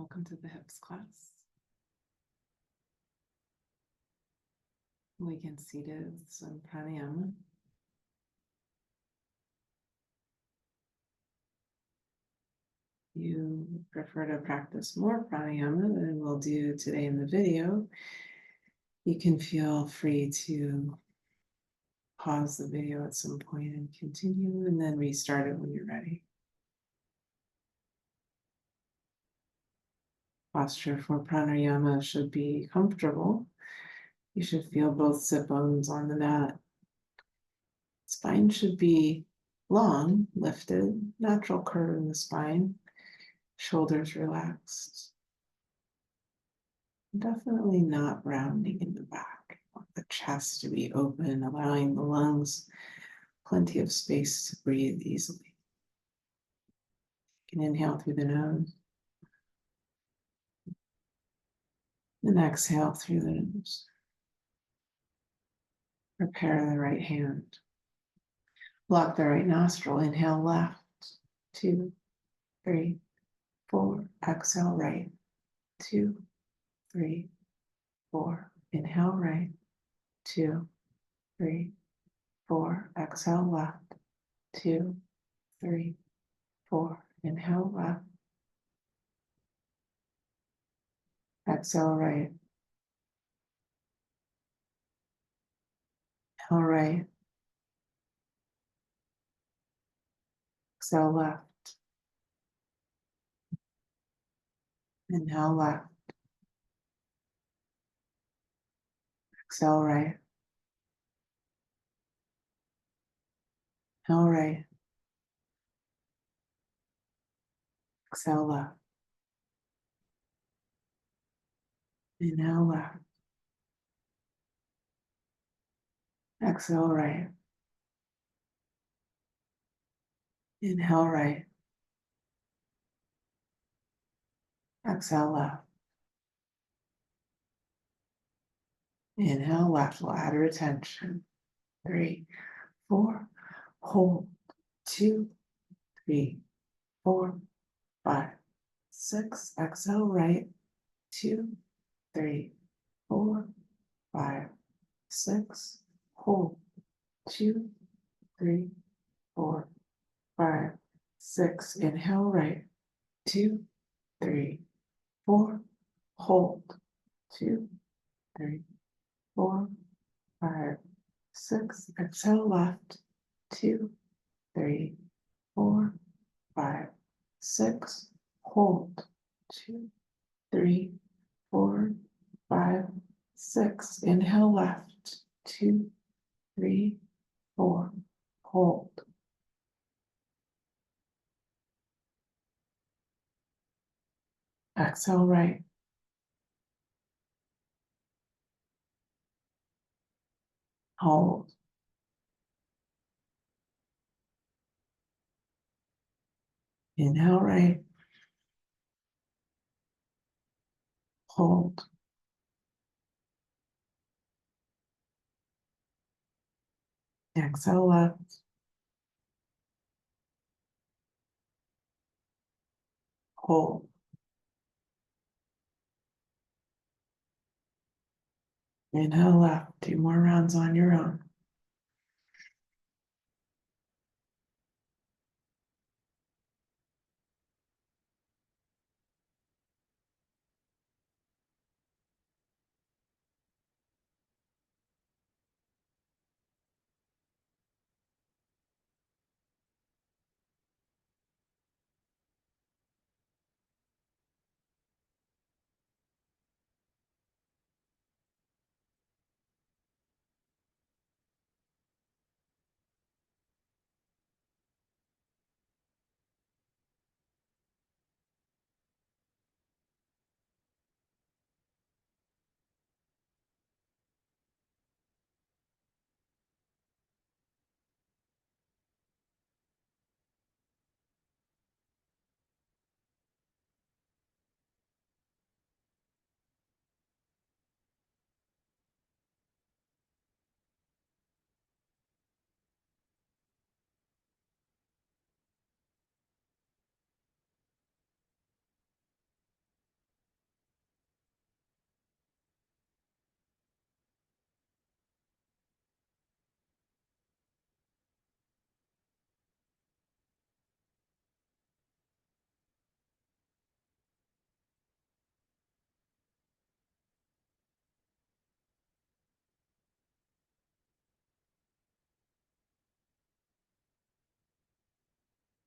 Welcome to the hips class. We can seated some pranayama. You prefer to practice more pranayama than we'll do today in the video. You can feel free to pause the video at some point and continue, and then restart it when you're ready. Posture for pranayama should be comfortable. You should feel both sit bones on the mat. Spine should be long, lifted, natural curve in the spine, shoulders relaxed. Definitely not rounding in the back. Want the chest to be open, allowing the lungs plenty of space to breathe easily. You can inhale through the nose. And exhale through the nose. Prepare the right hand. Block the right nostril. Inhale left. 2, 3, 4. Exhale right. 2, 3, 4. Inhale right. 2, 3, 4. Exhale left. 2, 3, 4. Inhale left. Exhale right. Inhale right. Exhale left. Inhale left. Exhale right. Inhale right. Exhale left. Inhale left. Exhale right. Inhale right. Exhale left. Inhale left. Ladder attention. 3, 4. Hold. 2, 3, 4, 5, 6. Exhale right. 2, 3, 4, 5, 6. Hold. 2, 3, 4, 5, 6. Inhale right. 2, 3, 4. Hold. 2, 3, 4, 5, 6. Exhale left. 2, 3, 4, 5, 6. Hold. 2, 3, 4, 5, 6. Inhale left. 2, 3, 4. Hold. Exhale right. Hold. Inhale right. Hold. Exhale left. Hold. Inhale left. 2 more rounds on your own.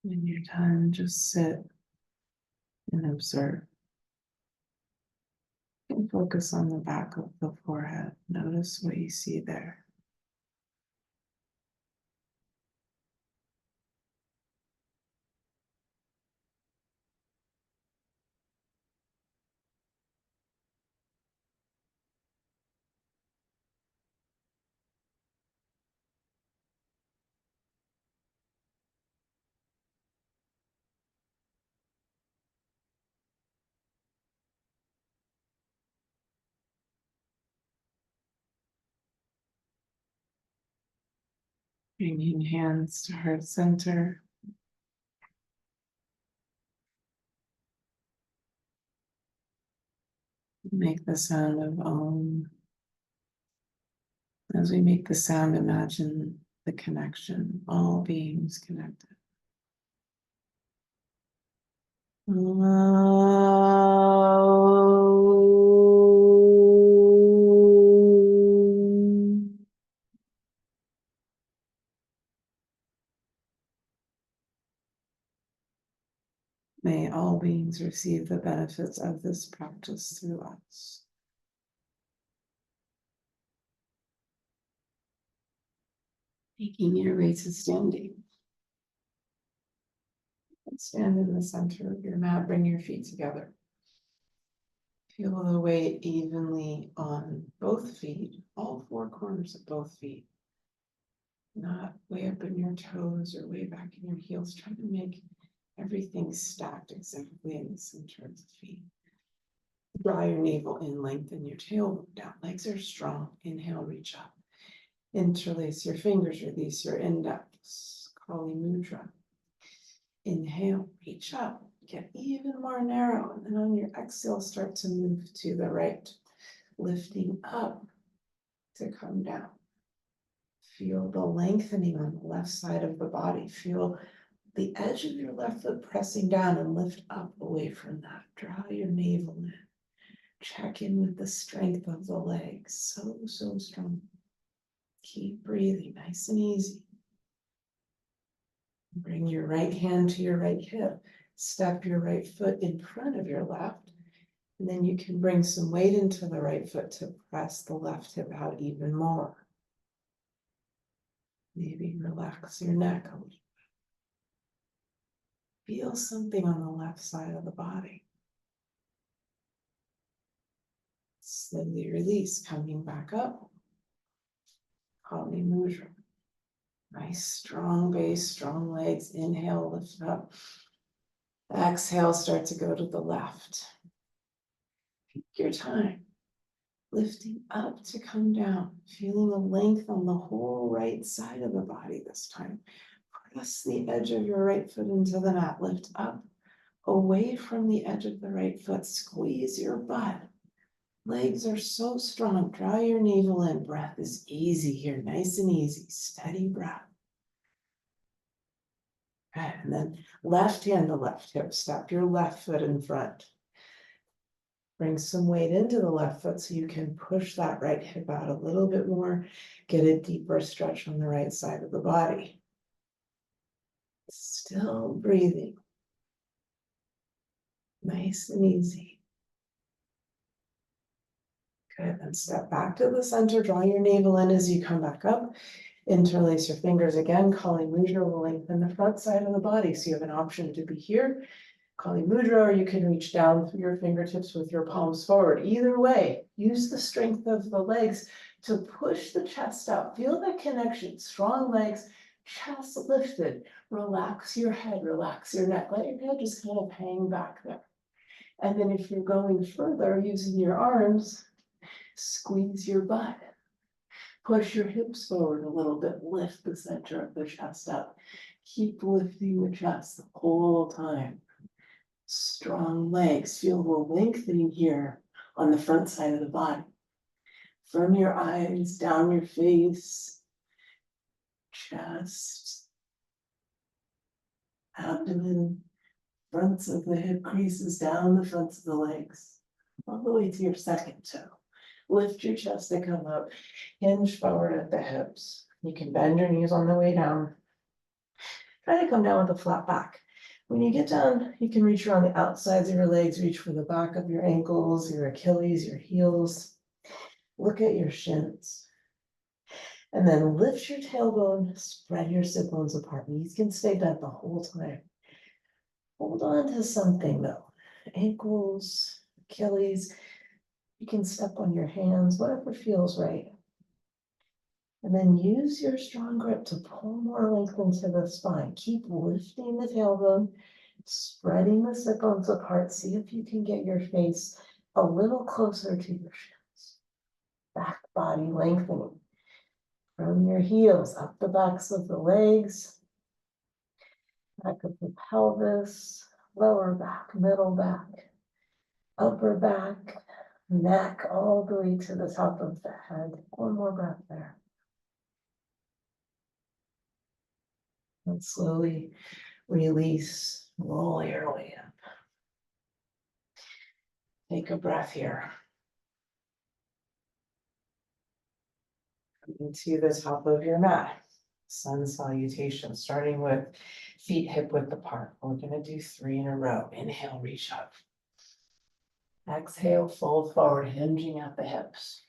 When you're done, just sit and observe. And focus on the back of the forehead. Notice what you see there. Bringing hands to heart center. Make the sound of Om. As we make the sound, imagine the connection, all beings connected. May all beings receive the benefits of this practice through us. Making your way to standing. Stand in the center of your mat, bring your feet together. Feel the weight evenly on both feet, all four corners of both feet. Not way up in your toes or way back in your heels. Try to make everything stacked exactly in the center of the feet. Draw your navel in, lengthen your tailbone down. Legs are strong. Inhale, reach up. Interlace your fingers, release your index. Kali Mudra. Inhale, reach up. Get even more narrow. And then on your exhale, start to move to the right. Lifting up to come down. Feel the lengthening on the left side of the body. Feel the edge of your left foot pressing down and lift up away from that. Draw your navel in. Check in with the strength of the legs. So strong. Keep breathing, nice and easy. Bring your right hand to your right hip. Step your right foot in front of your left. And then you can bring some weight into the right foot to press the left hip out even more. Maybe relax your neck a little bit. Feel something on the left side of the body. Slowly release, coming back up. Kali Mudra. Nice strong base, strong legs. Inhale, lift up. Exhale, start to go to the left. Take your time. Lifting up to come down. Feeling a length on the whole right side of the body this time. Press the edge of your right foot into the mat. Lift up, away from the edge of the right foot. Squeeze your butt. Legs are so strong. Draw your navel in. Breath is easy here. Nice and easy. Steady breath. Good. And then left hand to left hip. Step your left foot in front. Bring some weight into the left foot so you can push that right hip out a little bit more. Get a deeper stretch on the right side of the body. Still breathing. Nice and easy. Good. Then step back to the center. Draw your navel in as you come back up. Interlace your fingers again. Kali Mudra will lengthen the front side of the body. So you have an option to be here, Kali Mudra, or you can reach down through your fingertips with your palms forward. Either way, use the strength of the legs to push the chest out. Feel that connection. Strong legs, chest lifted. Relax your head, relax your neck. Let your head just kind of hang back there. And then if you're going further, using your arms, squeeze your butt. Push your hips forward a little bit. Lift the center of the chest up. Keep lifting the chest the whole time. Strong legs. Feel the lengthening here on the front side of the body. From your eyes, down your face, chest, abdomen, fronts of the hip creases, down the fronts of the legs, all the way to your second toe. Lift your chest to come up, hinge forward at the hips. You can bend your knees on the way down. Try to come down with a flat back. When you get down, you can reach around the outsides of your legs, reach for the back of your ankles, your Achilles, your heels. Look at your shins. And then lift your tailbone, spread your sit bones apart. Knees can stay bent the whole time. Hold on to something though. Ankles, Achilles. You can step on your hands, whatever feels right. And then use your strong grip to pull more length into the spine. Keep lifting the tailbone, spreading the sit bones apart. See if you can get your face a little closer to your shins. Back body lengthening from your heels up the backs of the legs, back of the pelvis, lower back, middle back, upper back, neck, all the way to the top of the head. One more breath there. And slowly release, roll your way up. Take a breath here. Coming to the top of your mat. Sun salutation, starting with feet hip width apart. We're going to do 3 in a row. Inhale, reach up. Exhale, fold forward, hinging at the hips.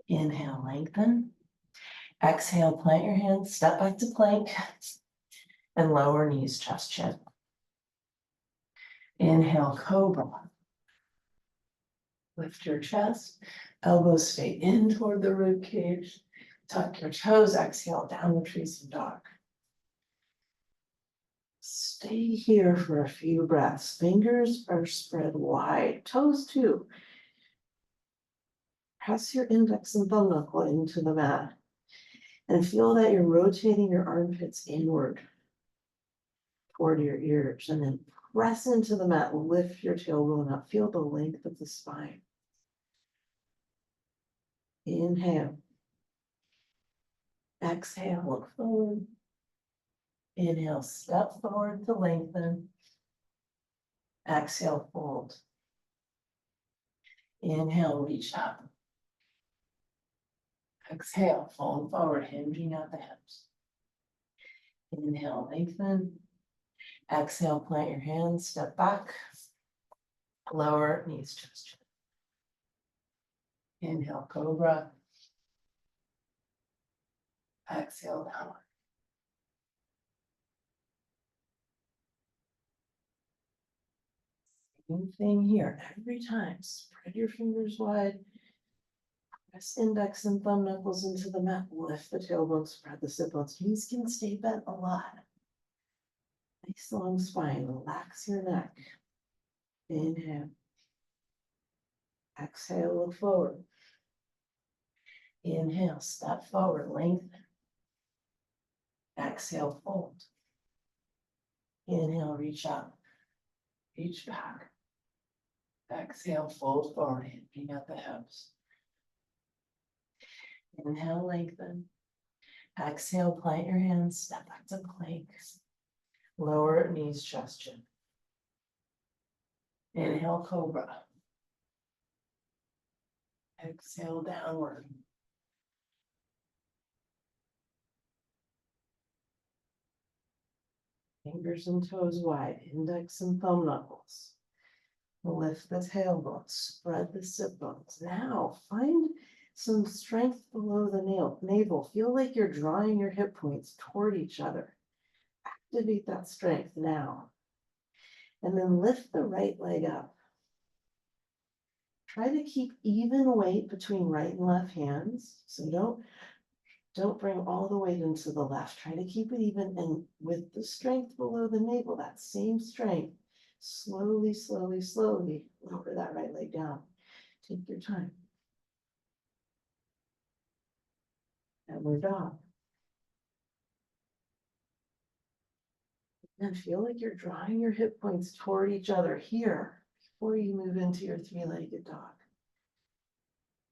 Inhale, lengthen. Exhale, plant your hands, step back to plank, and lower knees, chest, chin. Inhale, cobra. Lift your chest, elbows stay in toward the rib cage. Tuck your toes, exhale, downward facing dog. Stay here for a few breaths. Fingers are spread wide, toes too. Press your index and thumb knuckle into the mat and feel that you're rotating your armpits inward toward your ears, and then press into the mat, lift your tailbone up, feel the length of the spine. Inhale. Exhale, look forward. Inhale, step forward to lengthen. Exhale, fold. Inhale, reach up. Exhale, fold forward, hinging at the hips. Inhale, lengthen. Exhale, plant your hands, step back. Lower knees, chest, chin. Inhale, cobra. Exhale, downward. Same thing here. Every time, spread your fingers wide. Press index and thumb knuckles into the mat. Lift the tailbone, spread the sit bones. Knees can stay bent a lot. Nice long spine. Relax your neck. Inhale. Exhale, look forward. Inhale, step forward, lengthen. Exhale, fold. Inhale, reach up. Reach back. Exhale, fold forward, hinging at the hips. Inhale, lengthen. Exhale, plant your hands, step back to plank. Lower knees, chest, chin. Inhale, cobra. Exhale, downward. Fingers and toes wide, index and thumb knuckles. Lift the tailbone, spread the sit bones. Now find some strength below the navel. Feel like you're drawing your hip points toward each other. Activate that strength now. And then lift the right leg up. Try to keep even weight between right and left hands. So don't bring all the weight into the left. Try to keep it even, and with the strength below the navel, that same strength, slowly, slowly, slowly lower that right leg down. Take your time. Downward dog. And feel like you're drawing your hip points toward each other here before you move into your 3-legged dog.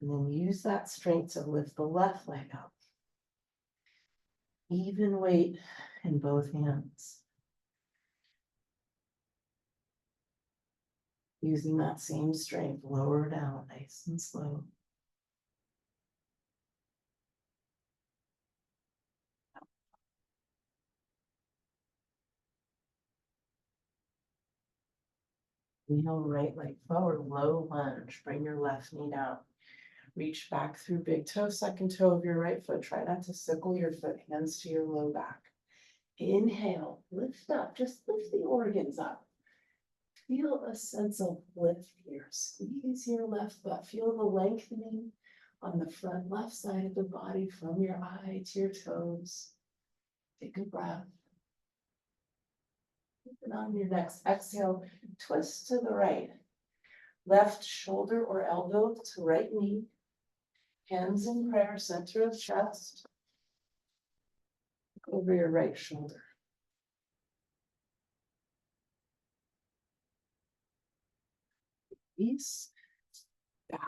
And then use that strength to lift the left leg up. Even weight in both hands. Using that same strength, lower down, nice and slow. Inhale, right leg forward, low lunge. Bring your left knee down. Reach back through big toe, second toe of your right foot. Try not to sickle your foot, hands to your low back. Inhale, lift up, just lift the organs up. Feel a sense of lift here. Squeeze your left butt. Feel the lengthening on the front left side of the body from your eye to your toes. Take a breath. And on your next exhale, twist to the right. Left shoulder or elbow to right knee. Hands in prayer, center of chest. Over your right shoulder. Release. Bow.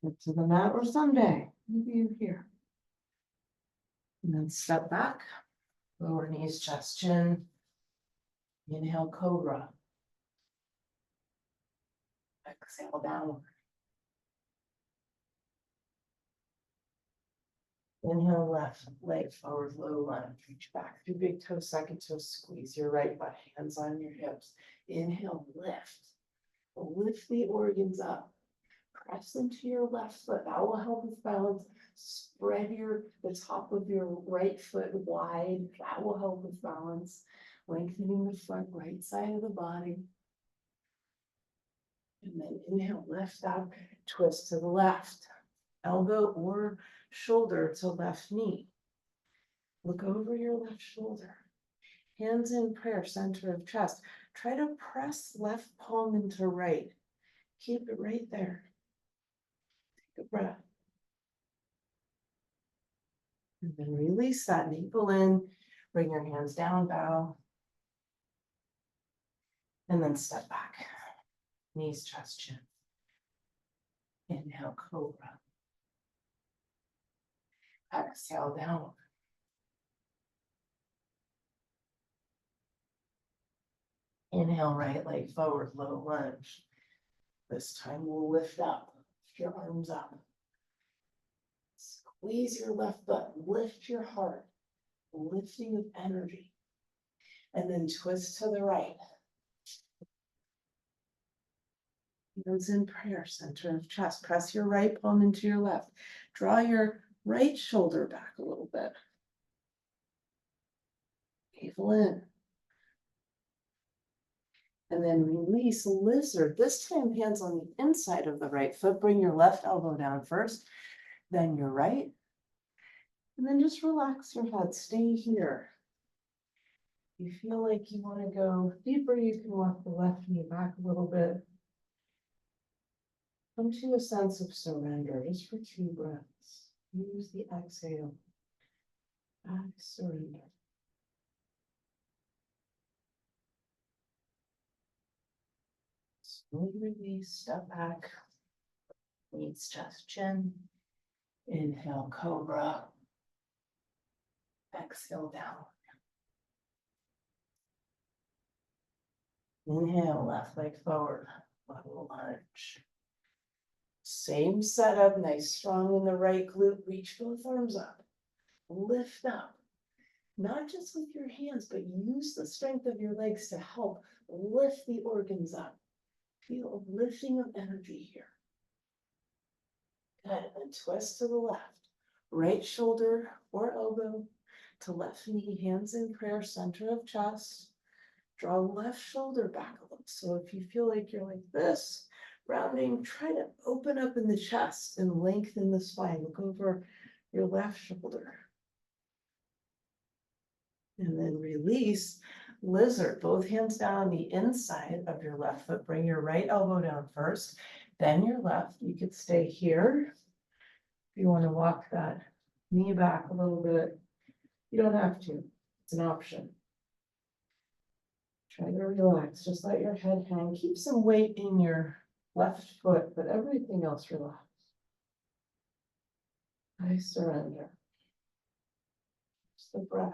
Head to the mat or someday. Maybe you're here. And then step back. Lower knees, chest, chin. Inhale, cobra. Exhale, downward. Inhale, left leg forward, low lunge. Reach back through big toe, second toe. Squeeze your right butt, hands on your hips. Inhale, lift. Lift the organs up. Press into your left foot. That will help with balance. Spread the top of your right foot wide. That will help with balance. Lengthening the front right side of the body. And then inhale, lift up, twist to the left. Elbow or shoulder to left knee. Look over your left shoulder. Hands in prayer, center of chest. Try to press left palm into right. Keep it right there. Take a breath. And then release that, navel in. Bring your hands down, bow. And then step back. Knees, chest, chin. Inhale, cobra. Exhale, downward. Inhale, right leg forward, low lunge. This time we'll lift up, lift your arms up. Squeeze your left butt, lift your heart, lifting of energy. And then twist to the right. Hands in prayer, center of chest. Press your right palm into your left. Draw your right shoulder back a little bit. Navel in. And then release lizard. This time, hands on the inside of the right foot. Bring your left elbow down first, then your right. And then just relax your head. Stay here. If you feel like you want to go deeper, you can walk the left knee back a little bit. Come to a sense of surrender just for 2 breaths. Use the exhale. I surrender. Slowly release, step back. Knees, chest, chin. Inhale, cobra. Exhale, down. Inhale, left leg forward, level lunge. Same setup, nice strong in the right glute. Reach both arms up. Lift up. Not just with your hands, but use the strength of your legs to help lift the organs up. Feel a lifting of energy here. Good, and twist to the left. Right shoulder or elbow to left knee, hands in prayer, center of chest. Draw left shoulder back a little. So if you feel like you're like this, rounding, try to open up in the chest and lengthen the spine. Look over your left shoulder. And then release lizard, both hands down on the inside of your left foot. Bring your right elbow down first, then your left. You could stay here. If you want to walk that knee back a little bit, you don't have to. It's an option. Try to relax. Just let your head hang. Keep some weight in your left foot, but everything else relax. I surrender. Just the breath.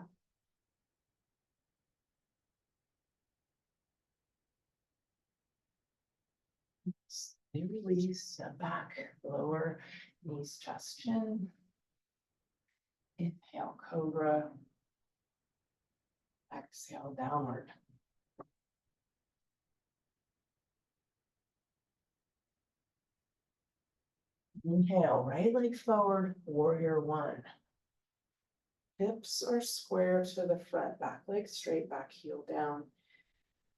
Slowly release, step back, lower knees, chest, chin. Inhale, cobra. Exhale, downward. Inhale, right leg forward, warrior one. Hips are square to the front, back leg straight, back heel down.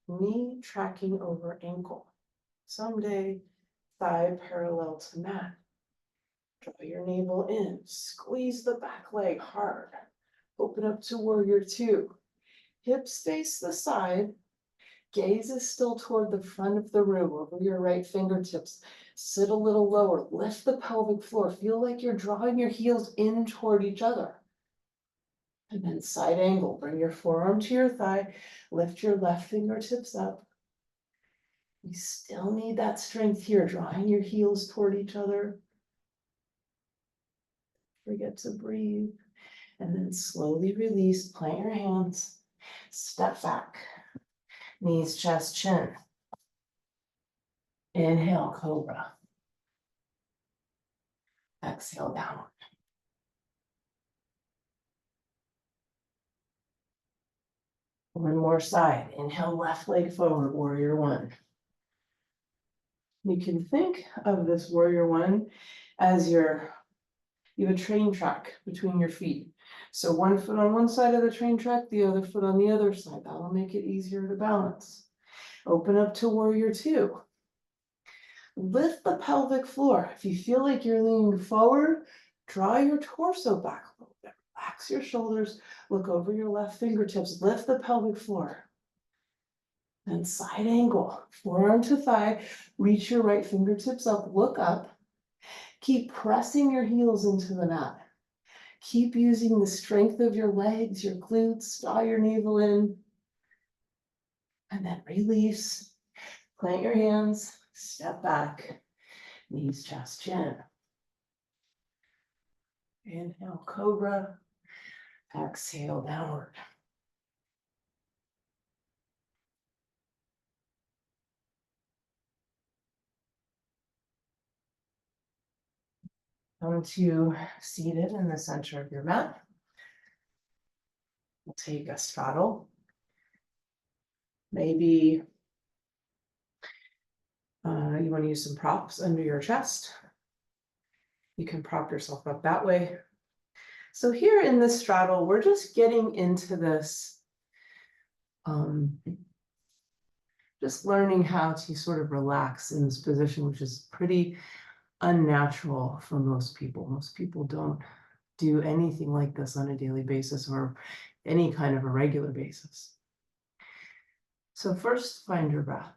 Knee tracking over ankle. Someday, thigh parallel to mat. Draw your navel in, squeeze the back leg hard. Open up to warrior two. Hips face the side. Gaze is still toward the front of the room, over your right fingertips. Sit a little lower, lift the pelvic floor. Feel like you're drawing your heels in toward each other. And then side angle, bring your forearm to your thigh, lift your left fingertips up. You still need that strength here, drawing your heels toward each other. Forget to breathe. And then slowly release, plant your hands, step back. Knees, chest, chin. Inhale, cobra. Exhale, downward. One more side. Inhale, left leg forward, warrior one. You can think of this warrior one as you have a train track between your feet. So one foot on one side of the train track, the other foot on the other side. That'll make it easier to balance. Open up to warrior two. Lift the pelvic floor. If you feel like you're leaning forward, draw your torso back a little bit. Relax your shoulders, look over your left fingertips, lift the pelvic floor. And side angle, forearm to thigh, reach your right fingertips up, look up. Keep pressing your heels into the mat. Keep using the strength of your legs, your glutes, draw your navel in. And then release. Plant your hands, step back, knees, chest, chin. Inhale, cobra. Exhale, downward. Come to seated in the center of your mat. We'll take a straddle. Maybe you want to use some props under your chest. You can prop yourself up that way. So here in this straddle, we're just getting into this, just learning how to sort of relax in this position, which is pretty unnatural for most people. Most people don't do anything like this on a daily basis or any kind of a regular basis. So first, find your breath.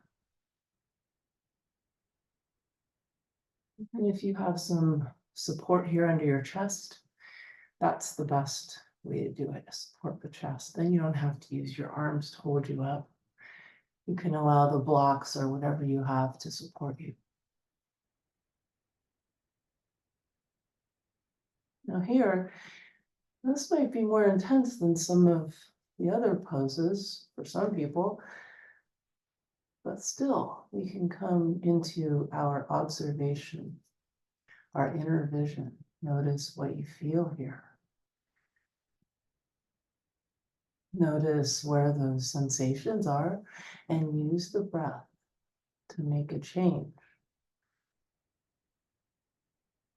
And if you have some support here under your chest, that's the best way to do it, to support the chest. Then you don't have to use your arms to hold you up. You can allow the blocks or whatever you have to support you. Now here, this might be more intense than some of the other poses for some people, but still we can come into our observation, our inner vision. Notice what you feel here. Notice where those sensations are and use the breath to make a change.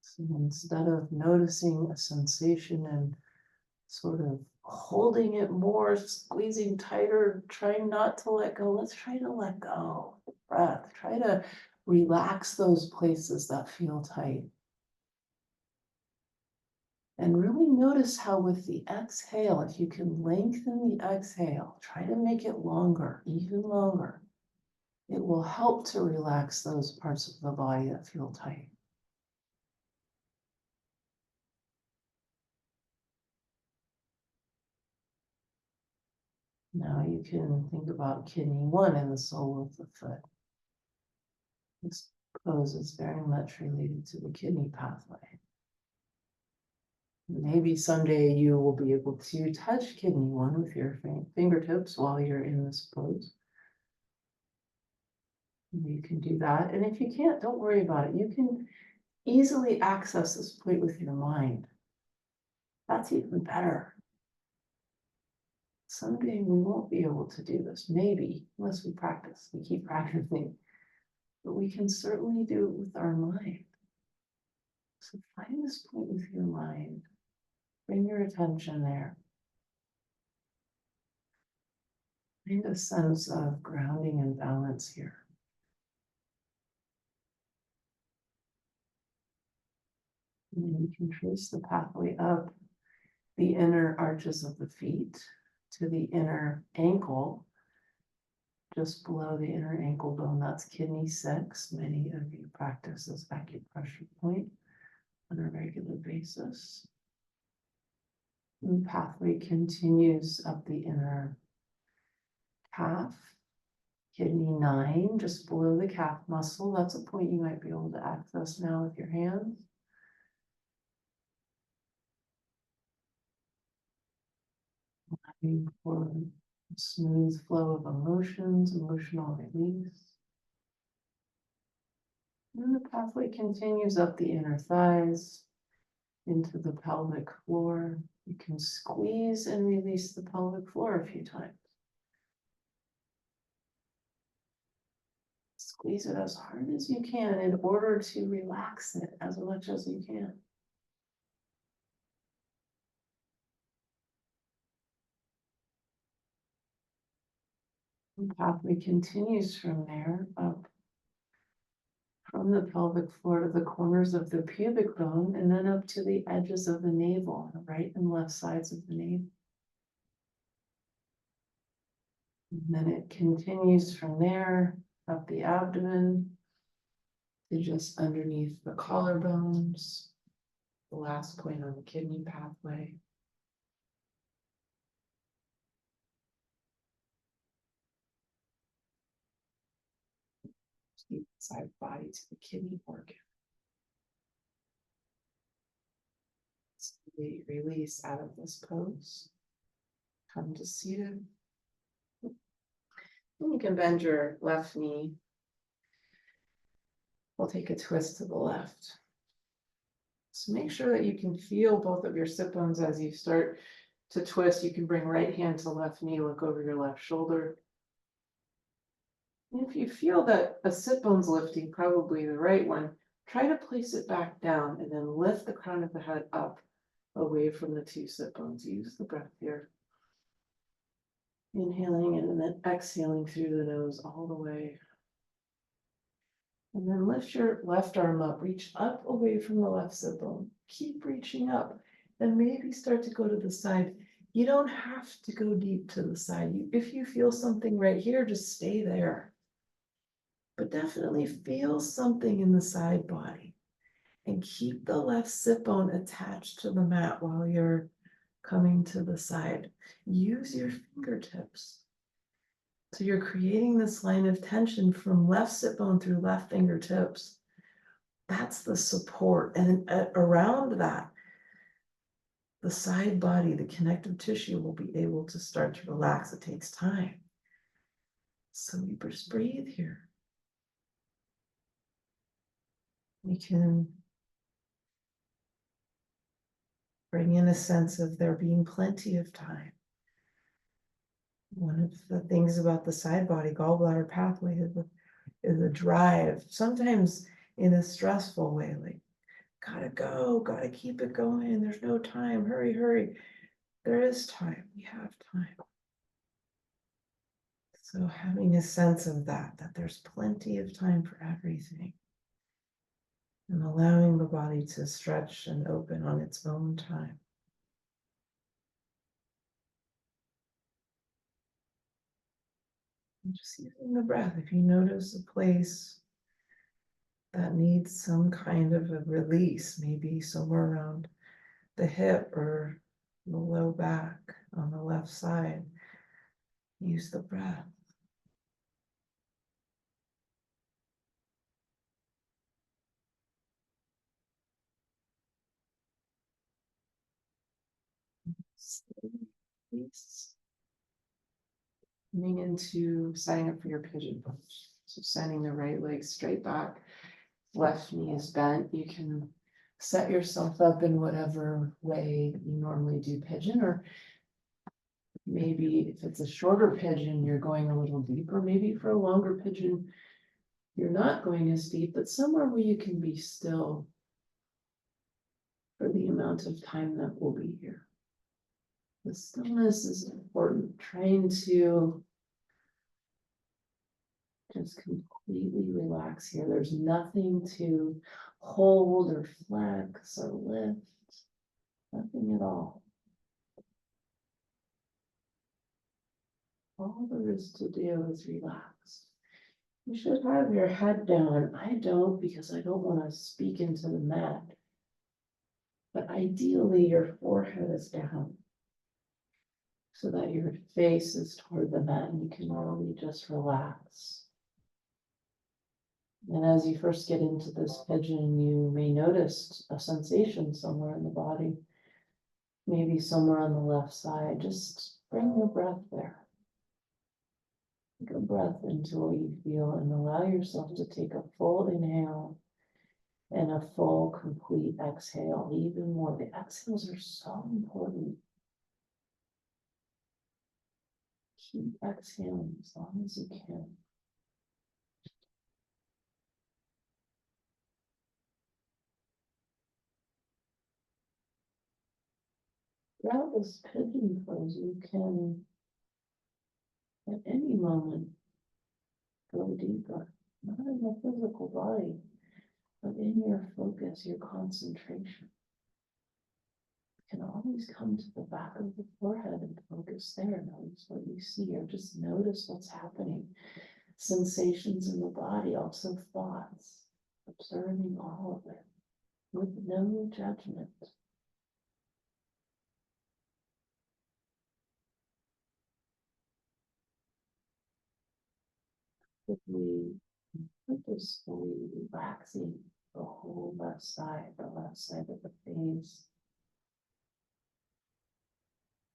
So instead of noticing a sensation and sort of holding it more, squeezing tighter, trying not to let go, let's try to let go. Breath. Try to relax those places that feel tight. And really notice how with the exhale, if you can lengthen the exhale, try to make it longer, even longer. It will help to relax those parts of the body that feel tight. Now you can think about kidney one and the sole of the foot. This pose is very much related to the kidney pathway. Maybe someday you will be able to touch kidney one with your fingertips while you're in this pose. You can do that. And if you can't, don't worry about it. You can easily access this point with your mind. That's even better. Someday we won't be able to do this, maybe, unless we practice. We keep practicing. But we can certainly do it with our mind. So find this point with your mind. Bring your attention there. Find a sense of grounding and balance here. And then you can trace the pathway up the inner arches of the feet to the inner ankle, just below the inner ankle bone. That's kidney 6. Many of you practice this acupressure point on a regular basis. And the pathway continues up the inner calf, kidney 9, just below the calf muscle. That's a point you might be able to access now with your hands. Allowing for a smooth flow of emotions, emotional release. And the pathway continues up the inner thighs into the pelvic floor. You can squeeze and release the pelvic floor a few times. Squeeze it as hard as you can in order to relax it as much as you can. The pathway continues from there up from the pelvic floor to the corners of the pubic bone and then up to the edges of the navel, the right and left sides of the navel. And then it continues from there up the abdomen to just underneath the collarbones, the last point on the kidney pathway. Deep side body to the kidney organ. Slowly release out of this pose. Come to seated. And you can bend your left knee. We'll take a twist to the left. So make sure that you can feel both of your sit bones as you start to twist. You can bring right hand to left knee, look over your left shoulder. And if you feel that a sit bone's lifting, probably the right one, try to place it back down and then lift the crown of the head up away from the 2 sit bones. Use the breath here. Inhaling and then exhaling through the nose all the way. And then lift your left arm up, reach up away from the left sit bone. Keep reaching up and maybe start to go to the side. You don't have to go deep to the side. If you feel something right here, just stay there. But definitely feel something in the side body and keep the left sit bone attached to the mat while you're coming to the side. Use your fingertips. So you're creating this line of tension from left sit bone through left fingertips. That's the support. And around that, the side body, the connective tissue will be able to start to relax. It takes time. So you just breathe here. You can bring in a sense of there being plenty of time. One of the things about the side body gallbladder pathway is a drive, sometimes in a stressful way, like, gotta go, gotta keep it going, there's no time, hurry, hurry. There is time, we have time. So having a sense of that there's plenty of time for everything. And allowing the body to stretch and open on its own time. And just using the breath, if you notice a place that needs some kind of a release, maybe somewhere around the hip or the low back on the left side, use the breath. Release. Coming into setting up for your pigeon pose. So sending the right leg straight back, left knee is bent. You can set yourself up in whatever way you normally do pigeon, or maybe if it's a shorter pigeon, you're going a little deeper. Maybe for a longer pigeon, you're not going as deep, but somewhere where you can be still for the amount of time that we'll be here. The stillness is important, trying to just completely relax here. There's nothing to hold or flex or lift, nothing at all. All there is to do is relax. You should have your head down. I don't, because I don't want to speak into the mat. But ideally, your forehead is down so that your face is toward the mat and you can really just relax. And as you first get into this pigeon, you may notice a sensation somewhere in the body, maybe somewhere on the left side. Just bring your breath there. Take a breath into what you feel and allow yourself to take a full inhale and a full, complete exhale. Even more, the exhales are so important. Keep exhaling as long as you can. Throughout this pigeon pose, you can, at any moment, go deeper, not in the physical body, but in your focus, your concentration. You can always come to the back of the forehead and focus there. Notice what you see, or just notice what's happening. Sensations in the body, also thoughts, observing all of it with no judgment. If we purposefully relaxing the whole left side of the face,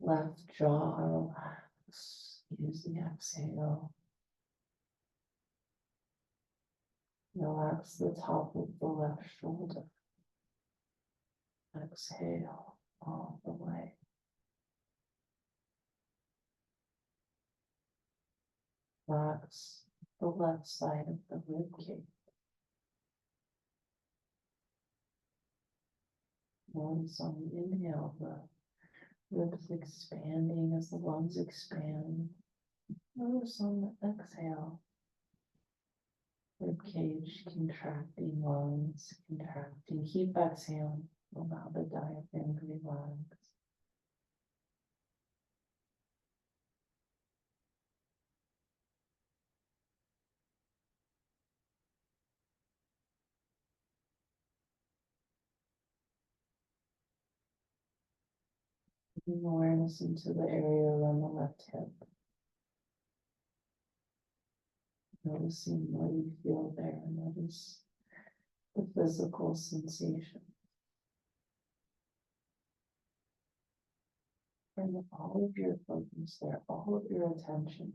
left jaw relax, use the exhale. Relax the top of the left shoulder. Exhale all the way. Relax the left side of the rib cage. Notice on the inhale, the ribs expanding as the lungs expand. Notice on the exhale, rib cage contracting, lungs contracting. Keep exhaling. Allow the diaphragm to relax. Bring awareness into the area around the left hip. Noticing what you feel there. Notice the physical sensation. Bring all of your focus there, all of your attention.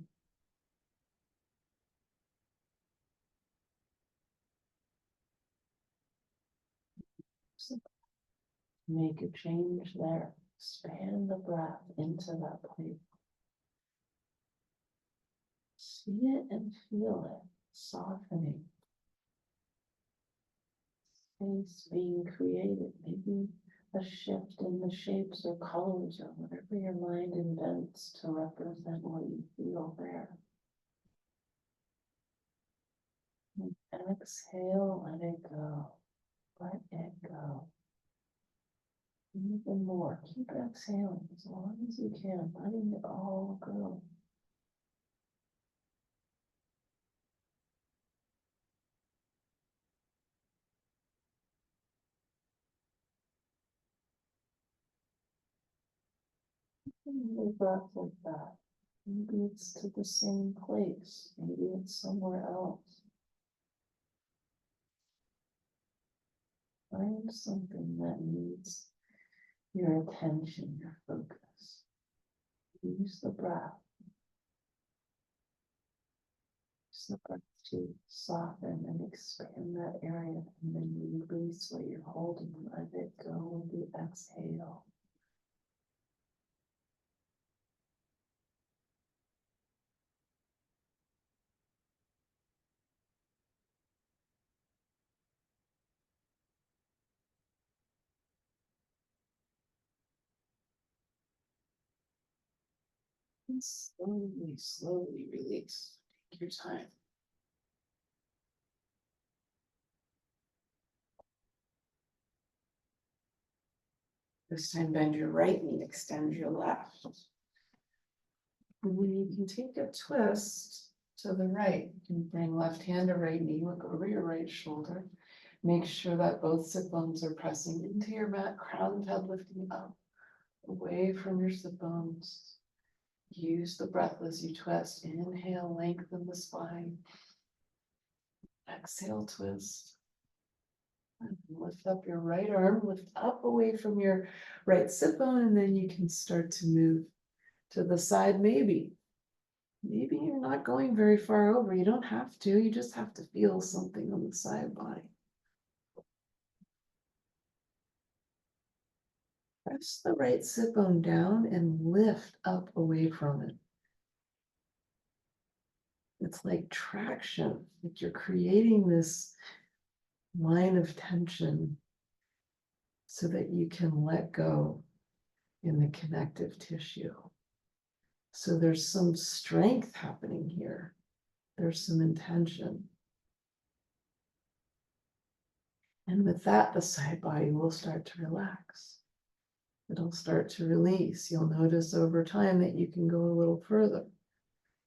So make a change there. Expand the breath into that place. See it and feel it softening. Space being created. Maybe a shift in the shapes or colors or whatever your mind invents to represent what you feel there. And exhale, let it go. Let it go. Even more. Keep exhaling as long as you can, letting it all go. Move breath like that. Maybe it's to the same place. Maybe it's somewhere else. Find something that needs your attention, your focus. Use the breath. Use the breath to soften and expand that area, and then release what you're holding. Let it go with the exhale. And slowly, slowly release. Take your time. This time bend your right knee, extend your left. And then you can take a twist to the right. You can bring left hand to right knee, look over your right shoulder. Make sure that both sit bones are pressing into your mat, crown of head lifting up, away from your sit bones. Use the breath as you twist. Inhale, lengthen the spine. Exhale, twist. And lift up your right arm, lift up away from your right sit bone, and then you can start to move to the side, maybe. Maybe you're not going very far over. You don't have to. You just have to feel something on the side body. Press the right sit bone down and lift up away from it. It's like traction, like you're creating this line of tension so that you can let go in the connective tissue. So there's some strength happening here. There's some intention. And with that, the side body will start to relax. It'll start to release. You'll notice over time that you can go a little further.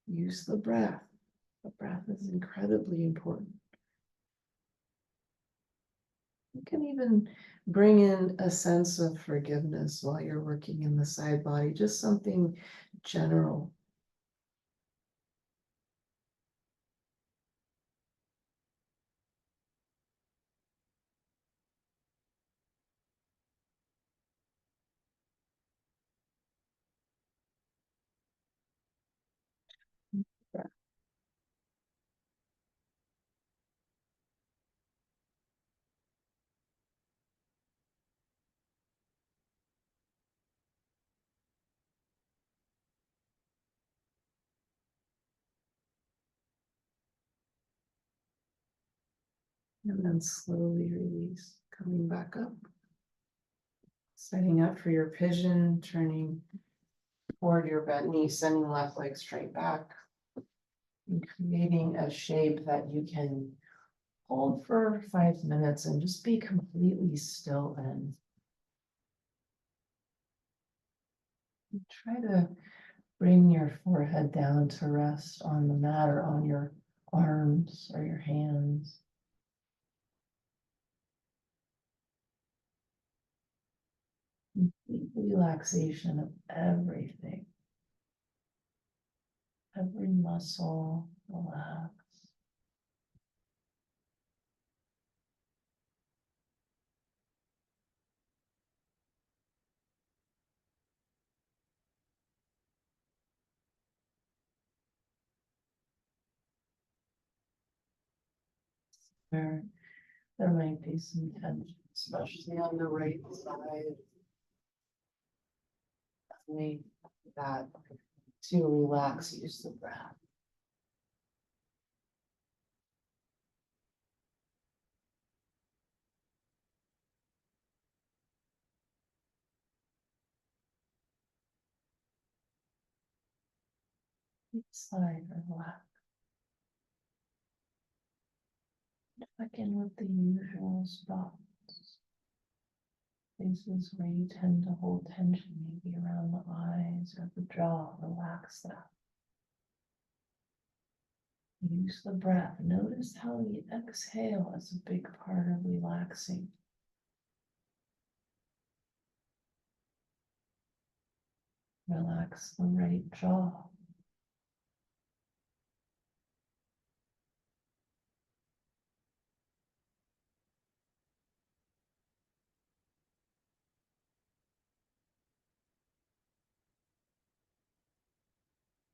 Use the breath. The breath is incredibly important. You can even bring in a sense of forgiveness while you're working in the side body, just something general. And then slowly release, coming back up. Setting up for your pigeon, turning toward your bent knee, sending left leg straight back, and creating a shape that you can hold for 5 minutes and just be completely still in. And try to bring your forehead down to rest on the mat or on your arms or your hands. Complete relaxation of everything. Every muscle relax. There might be some tension, especially on the right side. Definitely that to relax, use the breath. Each side relax. Check in with the usual spots. Places where you tend to hold tension, maybe around the eyes or the jaw, relax that. Use the breath. Notice how the exhale is a big part of relaxing. Relax the right jaw.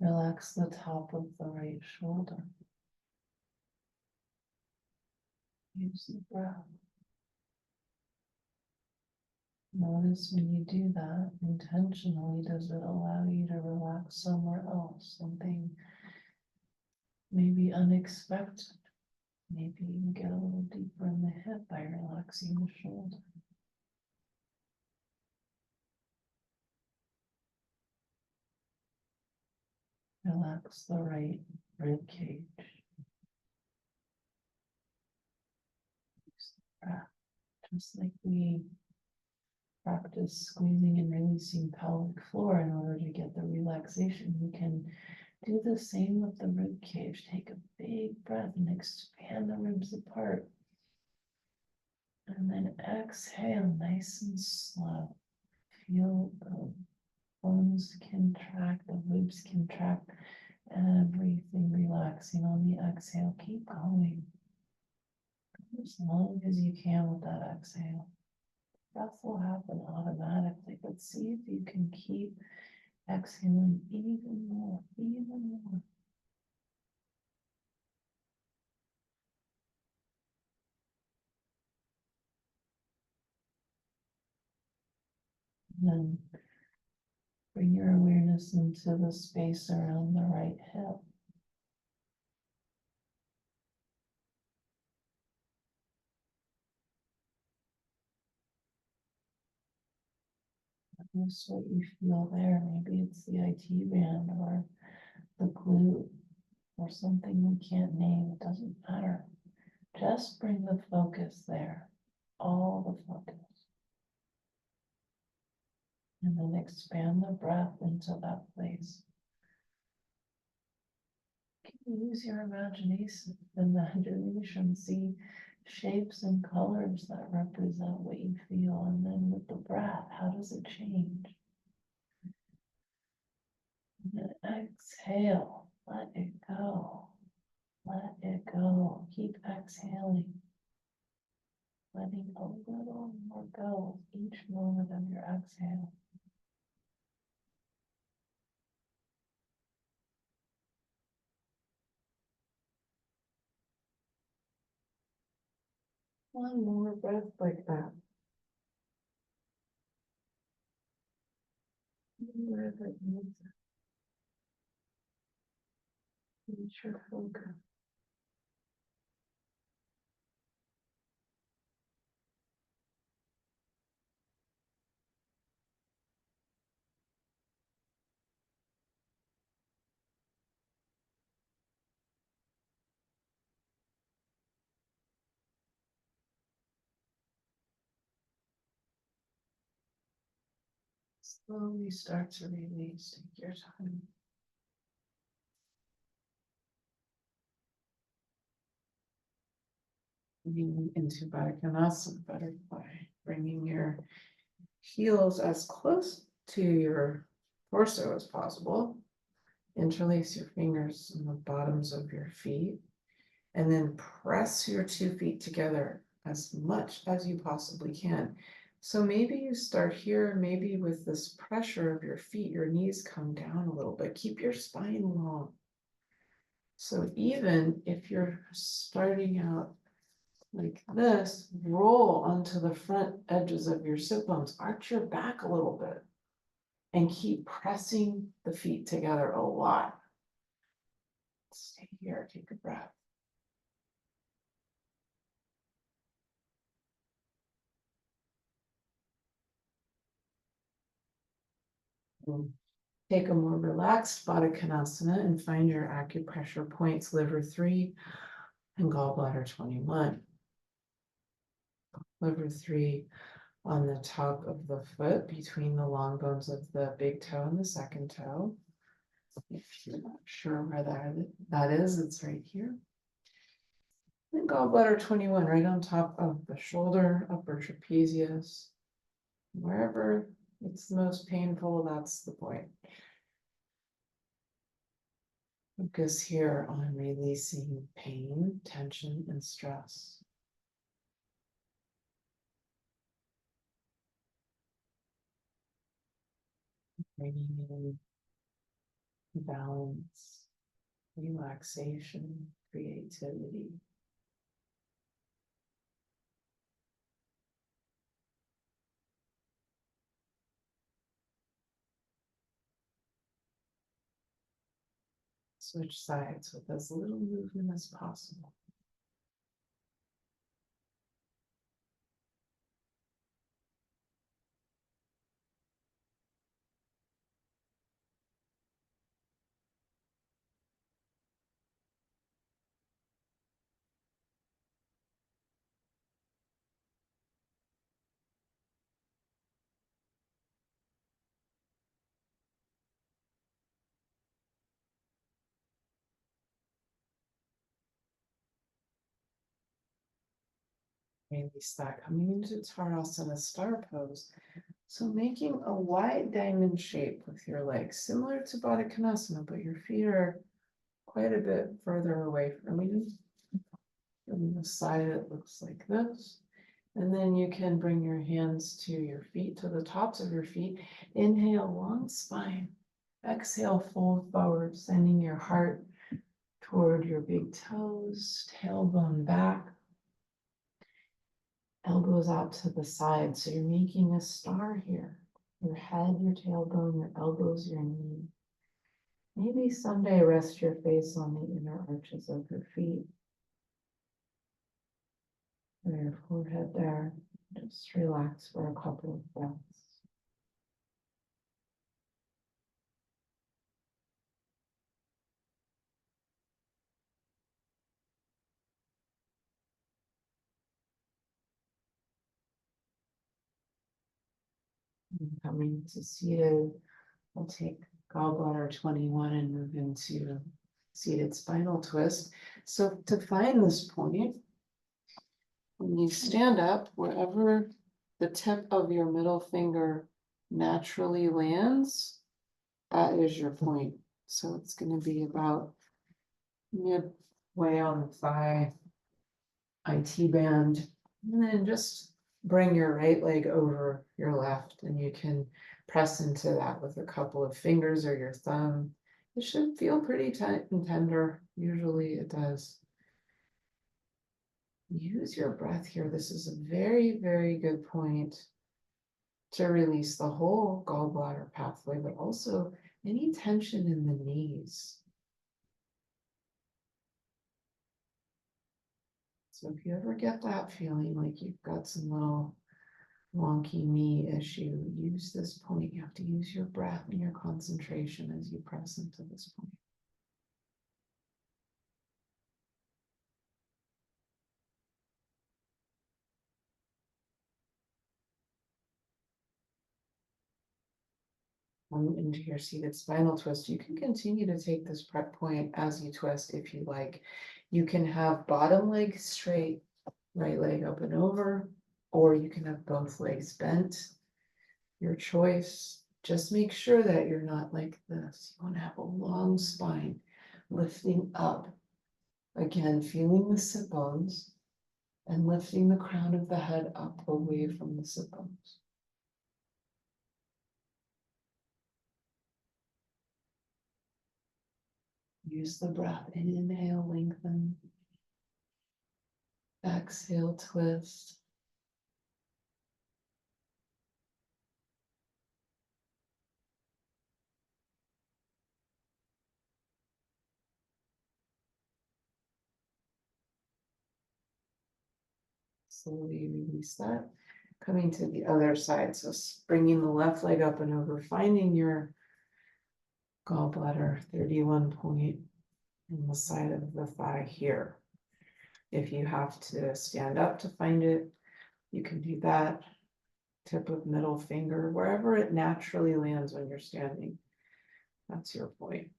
Relax the top of the right shoulder. Use the breath. Notice when you do that intentionally, does it allow you to relax somewhere else? Something maybe unexpected. Maybe you can get a little deeper in the hip by relaxing the shoulder. Relax the right rib cage. Just like we practice squeezing and releasing pelvic floor in order to get the relaxation, we can do the same with the rib cage. Take a big breath and expand the ribs apart. And then exhale nice and slow. Feel the bones contract, the ribs contract, everything relaxing on the exhale. Keep going as long as you can with that exhale. Breath will happen automatically, but see if you can keep exhaling even more, even more. And then bring your awareness into the space around the right hip. Notice what you feel there. Maybe it's the IT band or the glute or something we can't name. It doesn't matter. Just bring the focus there, all the focus. And then expand the breath into that place. Use your imagination, see shapes and colors that represent what you feel. And then with the breath, how does it change? And then exhale, let it go. Let it go. Keep exhaling. Letting a little more go each moment of your exhale. One more breath like that. Wherever it needs it. Reach your focus. Slowly start to release. Take your time. Moving into Baddha butterfly, bringing your heels as close to your torso as possible. Interlace your fingers on the bottoms of your feet, and then press your 2 feet together as much as you possibly can. So maybe you start here, maybe with this pressure of your feet, your knees come down a little bit. Keep your spine long. So even if you're starting out like this, roll onto the front edges of your sit bones, arch your back a little bit, and keep pressing the feet together a lot. Stay here, take a breath. Take a more relaxed Baddha and find your acupressure points, liver 3 and gallbladder 21. Liver 3 on the top of the foot between the long bones of the big toe and the second toe. If you're not sure where that is, it's right here. And gallbladder 21 right on top of the shoulder, upper trapezius. Wherever it's the most painful, that's the point. Focus here on releasing pain, tension, and stress. Bringing in balance, relaxation, creativity. Switch sides with as little movement as possible. Release that, coming into Tadasana star pose. So making a wide diamond shape with your legs, similar to Baddha Konasana, but your feet are quite a bit further away from you. On the side, it looks like this. And then you can bring your hands to your feet, to the tops of your feet. Inhale, long spine. Exhale, fold forward, sending your heart toward your big toes, tailbone back. Elbows out to the side. So you're making a star here. Your head, your tailbone, your elbows, your knee. Maybe someday rest your face on the inner arches of your feet. Or your forehead there. Just relax for a couple of breaths. And coming to seated, we'll take gallbladder 21 and move into seated spinal twist. So to find this point, when you stand up, wherever the tip of your middle finger naturally lands, that is your point. So it's going to be about midway on the thigh, IT band, and then just bring your right leg over your left, and you can press into that with a couple of fingers or your thumb. It should feel pretty tight and tender. Usually it does. Use your breath here. This is a very, very good point to release the whole gallbladder pathway, but also any tension in the knees. So if you ever get that feeling like you've got some little wonky knee issue, use this point. You have to use your breath and your concentration as you press into this point. Into your seated spinal twist, you can continue to take this prep point as you twist if you like. You can have bottom leg straight, right leg up and over, or you can have both legs bent. Your choice. Just make sure that you're not like this. You want to have a long spine, lifting up. Again, feeling the sit bones and lifting the crown of the head up away from the sit bones. Use the breath. Inhale, lengthen. Exhale, twist. Slowly release that. Coming to the other side. So bringing the left leg up and over, finding your gallbladder 31 point in the side of the thigh here. If you have to stand up to find it, you can do that. Tip of middle finger, wherever it naturally lands when you're standing. That's your point.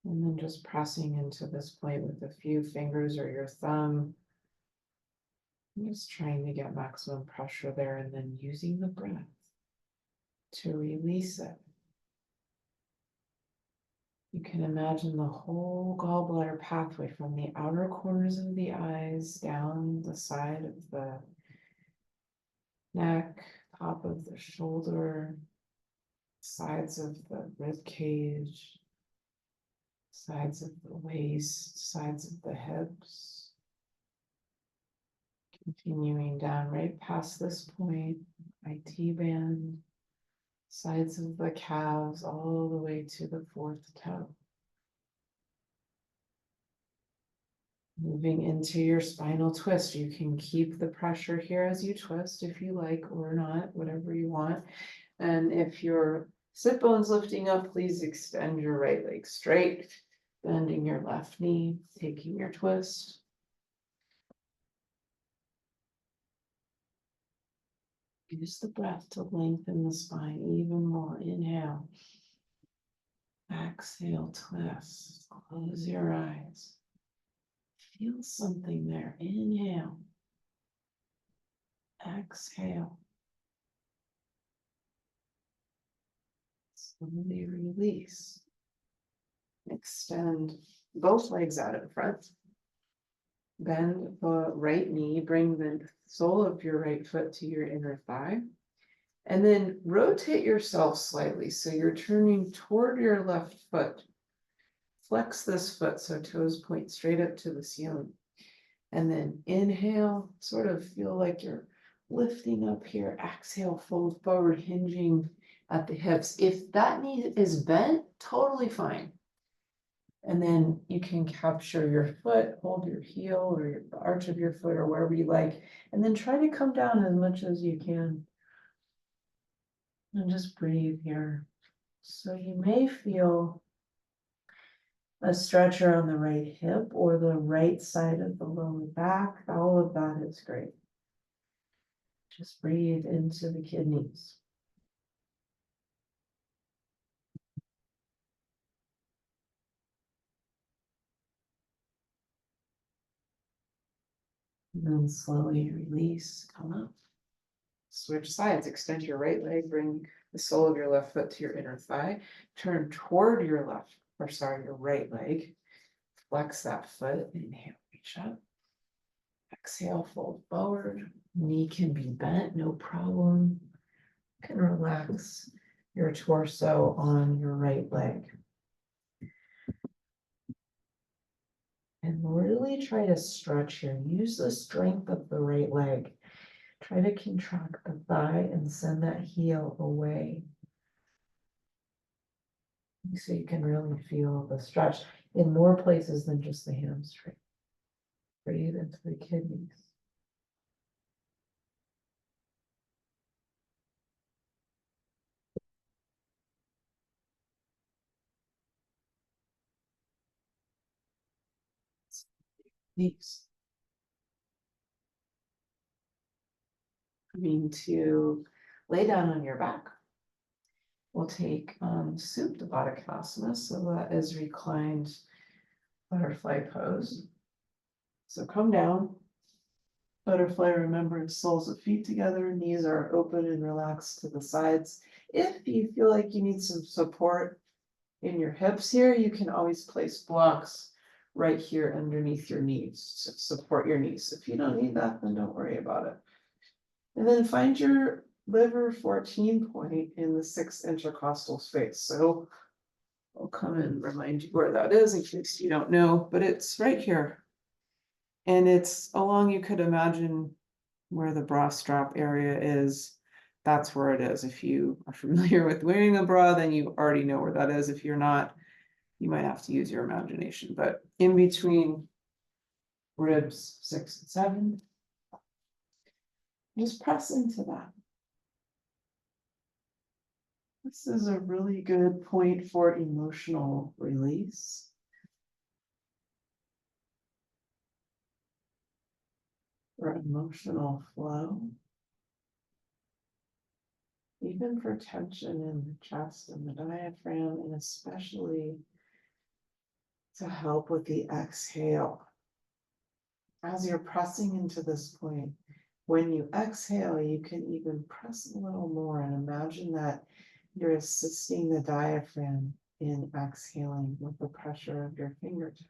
And then just pressing into this point with a few fingers or your thumb. Just trying to get maximum pressure there and then using the breath to release it. You can imagine the whole gallbladder pathway from the outer corners of the eyes down the side of the neck, top of the shoulder, sides of the rib cage, sides of the waist, sides of the hips. Continuing down right past this point, IT band, sides of the calves, all the way to the fourth toe. Moving into your spinal twist, you can keep the pressure here as you twist if you like or not, whatever you want. And if your sit bone's lifting up, please extend your right leg straight, bending your left knee, taking your twist. Use the breath to lengthen the spine even more. Inhale. Exhale, twist. Close your eyes. Feel something there. Inhale. Exhale. Slowly release. Extend both legs out in front. Bend the right knee, bring the sole of your right foot to your inner thigh. And then rotate yourself slightly. So you're turning toward your left foot. Flex this foot so toes point straight up to the ceiling. And then inhale, sort of feel like you're lifting up here. Exhale, fold forward, hinging at the hips. If that knee is bent, totally fine. And then you can capture your foot, hold your heel or the arch of your foot or wherever you like, and then try to come down as much as you can. And just breathe here. So you may feel a stretch around the right hip or the right side of the lower back. All of that is great. Just breathe into the kidneys. And then slowly release, come up. Switch sides, extend your right leg, bring the sole of your left foot to your inner thigh, turn toward your your right leg, flex that foot, inhale, reach up, exhale, fold forward, knee can be bent, no problem. You can relax your torso on your right leg. And really try to stretch here, use the strength of the right leg. Try to contract the thigh and send that heel away. So you can really feel the stretch in more places than just the hamstring. Breathe into the kidneys. Knees. Coming to lay down on your back. We'll take Supta Baddha Konasana, so that is reclined butterfly pose. So come down. Butterfly, remember, soles of feet together, knees are open and relaxed to the sides. If you feel like you need some support in your hips here, you can always place blocks right here underneath your knees to support your knees. If you don't need that, then don't worry about it. And then find your liver 14 point in the 6th intercostal space. So I'll come and remind you where that is in case you don't know, but it's right here. And it's along, you could imagine where the bra strap area is. That's where it is. If you are familiar with wearing a bra, then you already know where that is. If you're not, you might have to use your imagination. But in between ribs 6 and 7, just press into that. This is a really good point for emotional release. For emotional flow. Even for tension in the chest and the diaphragm, and especially to help with the exhale. As you're pressing into this point, when you exhale, you can even press a little more and imagine that you're assisting the diaphragm in exhaling with the pressure of your fingertips.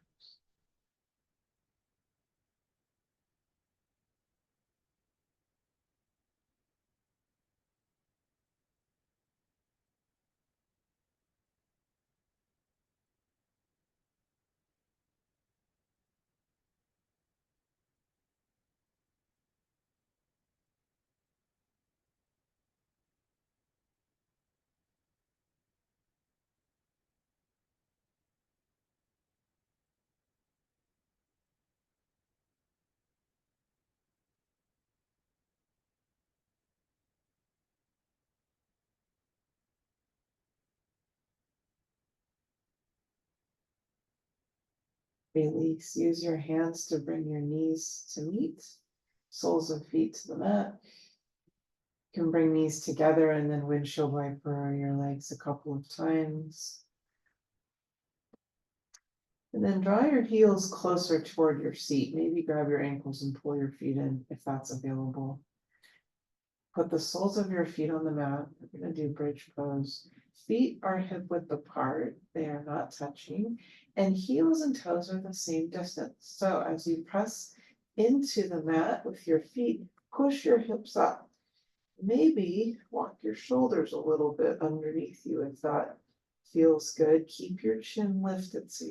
Release, use your hands to bring your knees to meet, soles of feet to the mat. You can bring knees together and then windshield wiper your legs a couple of times. And then draw your heels closer toward your seat. Maybe grab your ankles and pull your feet in if that's available. Put the soles of your feet on the mat. We're going to do bridge pose. Feet are hip width apart. They are not touching. And heels and toes are the same distance. So as you press into the mat with your feet, push your hips up. Maybe walk your shoulders a little bit underneath you if that feels good. Keep your chin lifted so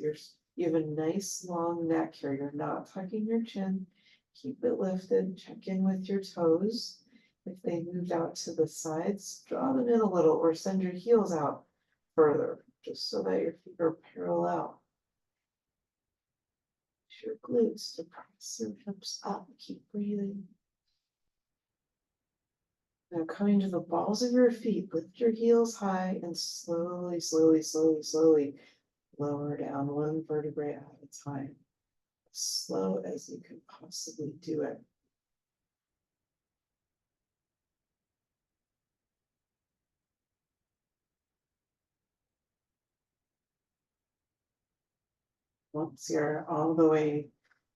you have a nice long neck here. You're not tucking your chin. Keep it lifted. Check in with your toes. If they moved out to the sides, draw them in a little or send your heels out further, just so that your feet are parallel. Use your glutes to press your hips up. Keep breathing. Now coming to the balls of your feet, lift your heels high and slowly, slowly, slowly, slowly lower down one vertebrae at a time. As slow as you can possibly do it. Once you're all the way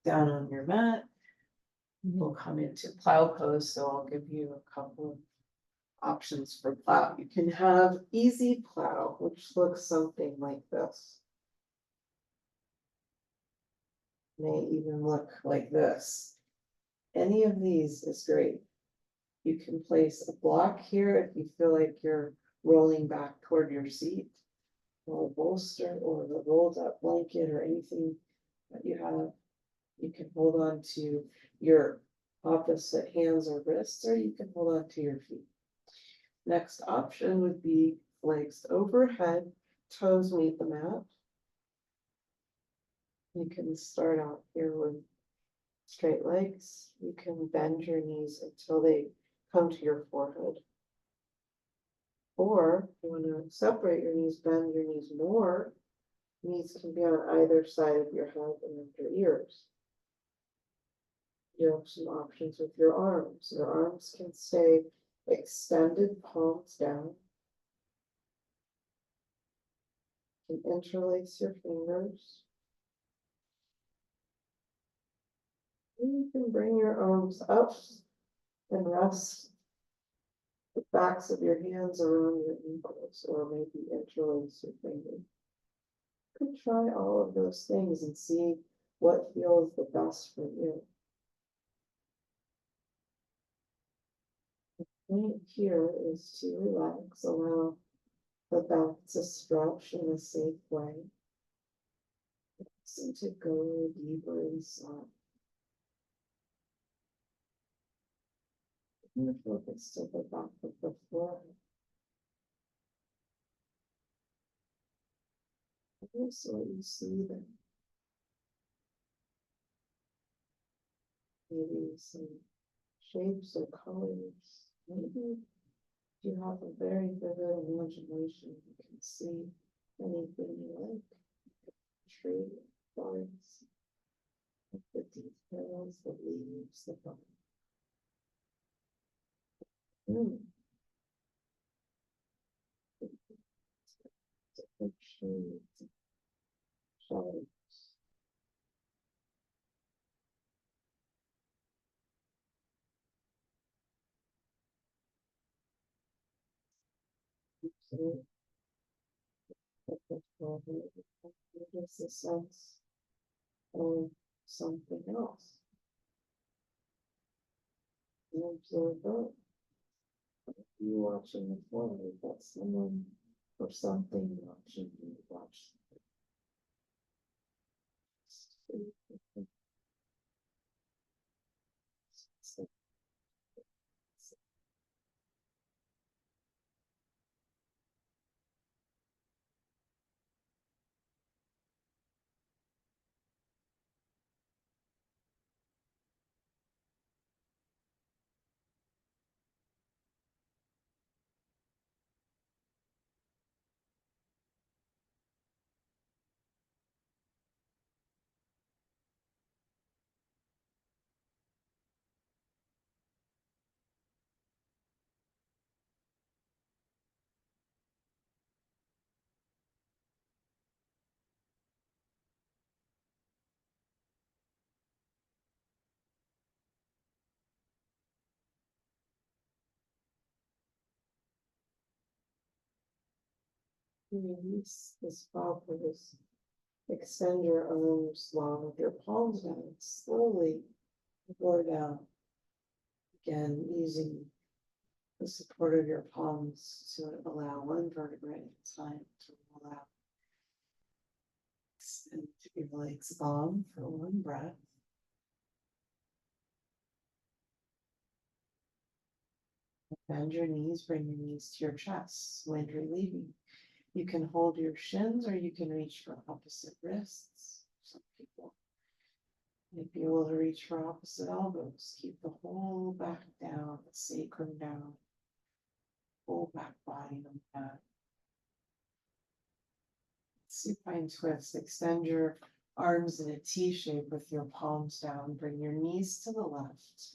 down on your mat, we'll come into plow pose. So I'll give you a couple of options for plow. You can have easy plow, which looks something like this. May even look like this. Any of these is great. You can place a block here if you feel like you're rolling back toward your seat, or a bolster, or a rolled up blanket, or anything that you have. You can hold on to your opposite hands or wrists, or you can hold on to your feet. Next option would be legs overhead, toes meet the mat. You can start out here with straight legs. You can bend your knees until they come to your forehead. Or if you want to separate your knees, bend your knees more. Knees can be on either side of your head and your ears. You have some options with your arms. Your arms can stay extended, palms down. You can interlace your fingers. And you can bring your arms up and rest the backs of your hands around your ankles, or maybe interlace your fingers. You can try all of those things and see what feels the best for you. The point here is to relax, allow the back to stretch in a safe way, and to go deeper inside. And focus to the back of the floor. Notice what you see there. Maybe some shapes or colors. Maybe if you have a very vivid imagination, you can see anything you like. Tree, forest, the details, the leaves, the bone. Different shades, shadows. So, there's a sense of something else. You observe that. You watching the floor, you've got someone or something watching you watch. Release this plow pose. Extend your arms long with your palms down. Slowly lower down. Again, using the support of your palms to allow one vertebrae at a time to roll out. Extend your legs long for one breath. Bend your knees, bring your knees to your chest. When relieving, you can hold your shins or you can reach for opposite wrists. Some people may be able to reach for opposite elbows. Keep the whole back down, the sacrum down, whole back body on the mat. Supine twist. Extend your arms in a T shape with your palms down. Bring your knees to the left.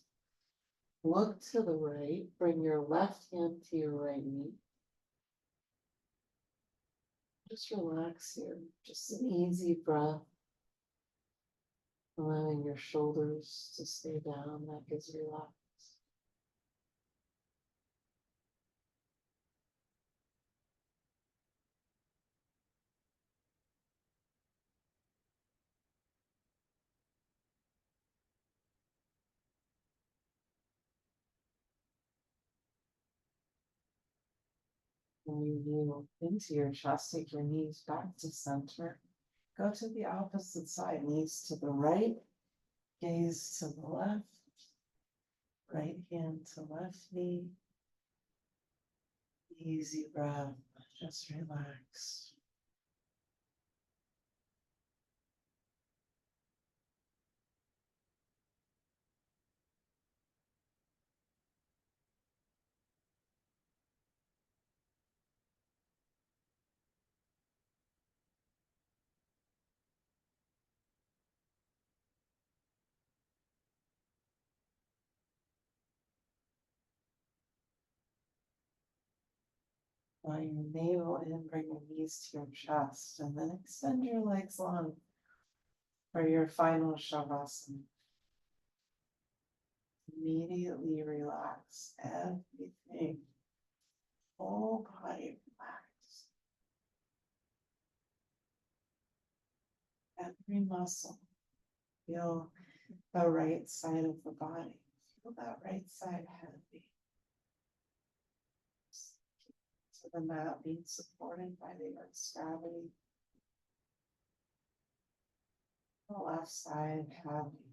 Look to the right. Bring your left hand to your right knee. Just relax here. Just an easy breath. Allowing your shoulders to stay down, neck is relaxed. When you kneel into your chest, take your knees back to center. Go to the opposite side, knees to the right, gaze to the left, right hand to left knee. Easy breath, just relax. Draw your navel in, bring your knees to your chest, and then extend your legs long for your final shavasana. Immediately relax everything, whole body relax. Every muscle. Feel the right side of the body. Feel that right side heavy. So the mat being supported by the earth's gravity. The left side heavy.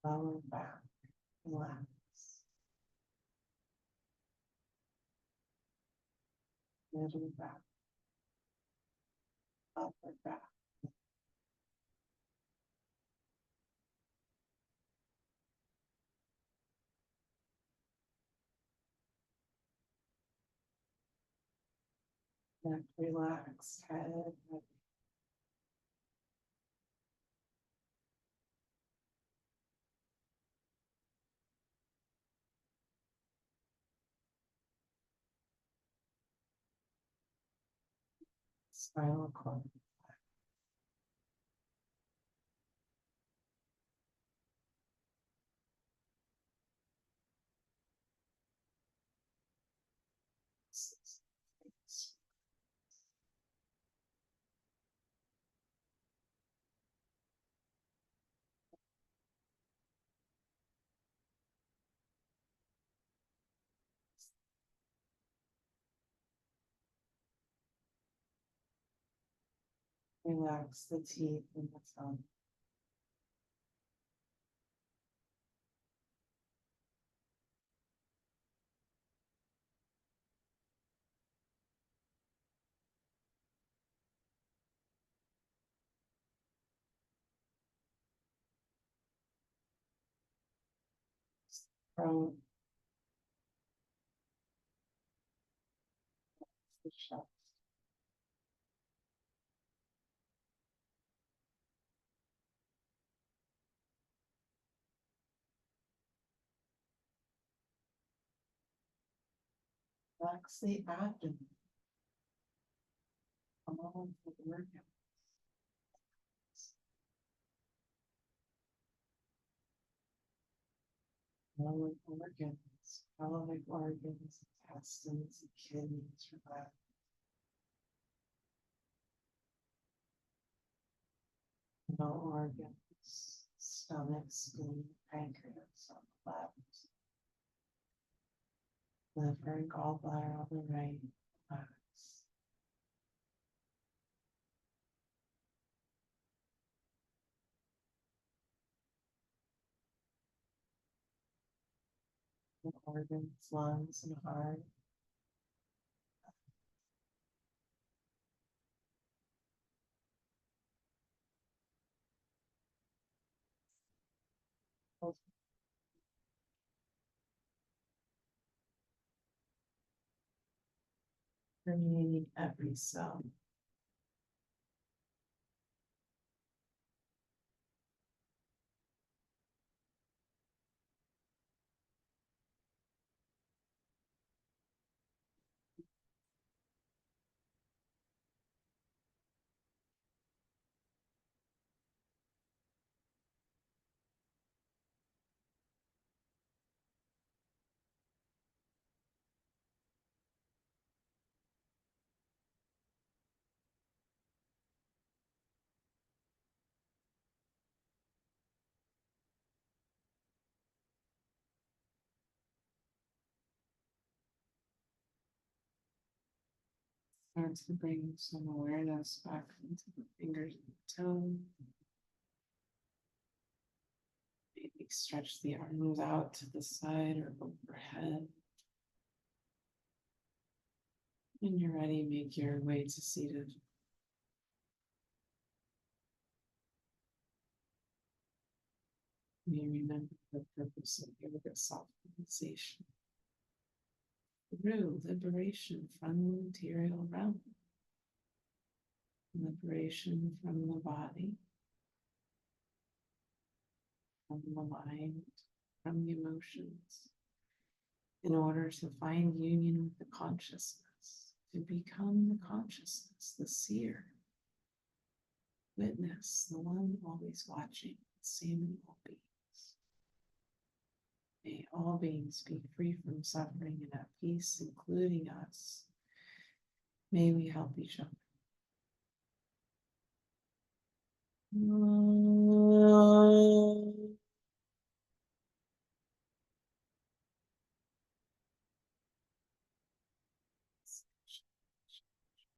Lower back, relax. Middle back, upper back. Neck relaxed, head heavy. Spinal cord. Relax the teeth and the tongue. Throat, the chest. Relax the abdomen. All of the organs. All of the organs, intestines, and kidneys, relax. No organs, stomach, spleen, pancreas on the left. Liver and gallbladder on the right. Relax. The organs, lungs, and heart. Permeating every cell. Start to bring some awareness back into the fingers and toes. Maybe stretch the arms out to the side or overhead. When you're ready, make your way to seated. You remember the purpose of yoga self-realization. Through liberation from the material realm. Liberation from the body. From the mind. From the emotions. In order to find union with the consciousness. To become the consciousness, the seer. Witness, the one always watching, same in all beings. May all beings be free from suffering and at peace, including us. May we help each other.